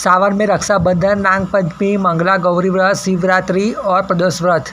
सावन में रक्षाबंधन, नागपंचमी, मंगला गौरी व्रत, शिवरात्रि और प्रदोष व्रत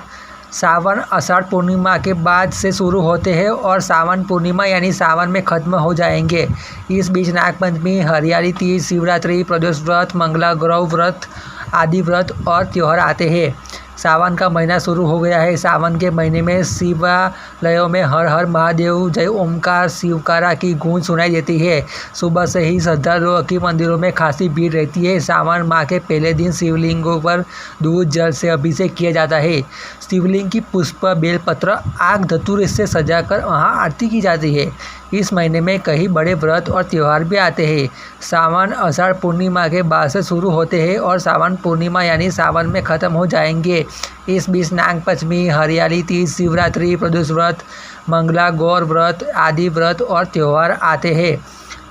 सावन आषाढ़ पूर्णिमा के बाद से शुरू होते हैं और सावन पूर्णिमा यानी सावन में ख़त्म हो जाएंगे। इस बीच नागपंचमी, हरियाली तीज, शिवरात्रि, प्रदोष व्रत, मंगला गौरी व्रत आदि व्रत और त्यौहार आते हैं। सावन का महीना शुरू हो गया है। सावन के महीने में शिवालयों में हर हर महादेव, जय ओमकार, शिवकारा की गूंज सुनाई देती है। सुबह से ही श्रद्धालुओं की मंदिरों में खासी भीड़ रहती है। सावन माह के पहले दिन शिवलिंगों पर दूध जल से अभिषेक किया जाता है। शिवलिंग की पुष्प, बेलपत्र, आग धतूरे से सजाकर वहाँ आरती की जाती है। इस महीने में कई बड़े व्रत और त्यौहार भी आते हैं। सावन आषाढ़ पूर्णिमा के बाद से शुरू होते हैं और सावन पूर्णिमा यानी सावन में ख़त्म हो जाएंगे। इस बीच नागपंचमी, हरियाली तीज, शिवरात्रि, प्रदोष व्रत, मंगला गौर व्रत आदि व्रत और त्यौहार आते हैं।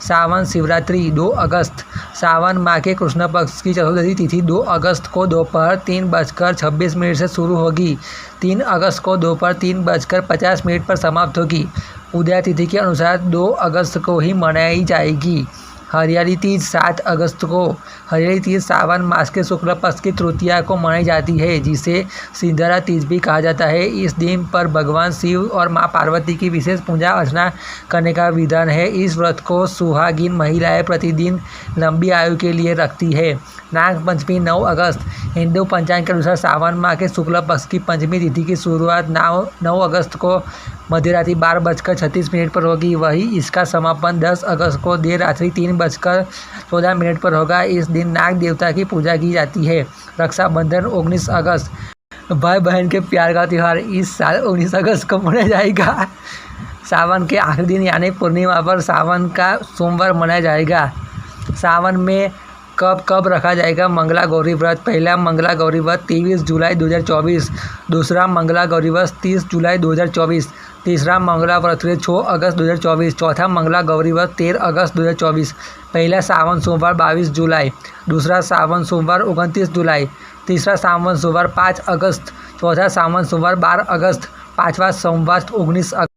सावन शिवरात्रि 2 अगस्त। सावन माह के कृष्ण पक्ष की चतुर्दशी तिथि 2 अगस्त को दोपहर 3:26 से शुरू होगी। 3 अगस्त को दोपहर 3:50 पर समाप्त होगी। उदय तिथि के अनुसार 2 अगस्त को ही मनाई जाएगी। हरियाली तीज 7 अगस्त को। हरियाली तीज सावन मास के शुक्ल पक्ष की तृतीया को मनाई जाती है, जिसे सिंदरा तीज भी कहा जाता है। इस दिन पर भगवान शिव और मां पार्वती की विशेष पूजा अर्चना करने का विधान है। इस व्रत को सुहागिन महिलाएं प्रतिदिन लंबी आयु के लिए रखती है। नागपंचमी 9 अगस्त। हिंदू पंचांग के अनुसार सावन माह के शुक्ल पक्ष की पंचमी तिथि की शुरुआत 9 अगस्त को मध्यरात्रि 12:36 पर होगी। वही इसका समापन 10 अगस्त को देर रात्रि 3:14 पर होगा। इस दिन नाग देवता की पूजा की जाती है। रक्षाबंधन 19 अगस्त। भाई बहन के प्यार का त्यौहार इस साल 19 अगस्त को मनाया जाएगा। सावन के आखिरी दिन यानी पूर्णिमा पर सावन का सोमवार मनाया जाएगा। सावन में कब रखा जाएगा मंगला गौरी व्रत। पहला मंगला गौरी व्रत 23 जुलाई 2024, दूसरा मंगला गौरी व्रत 30 जुलाई 2024, तीसरा मंगला व्रत 6 अगस्त 2024, चौथा मंगला गौरी व्रत 13 अगस्त 2024। पहला सावन सोमवार 22 जुलाई, दूसरा सावन सोमवार 29 जुलाई, तीसरा सावन सोमवार 5 अगस्त, चौथा सावन सोमवार 12 अगस्त, पाँचवा सोमवार 19 अगस्त।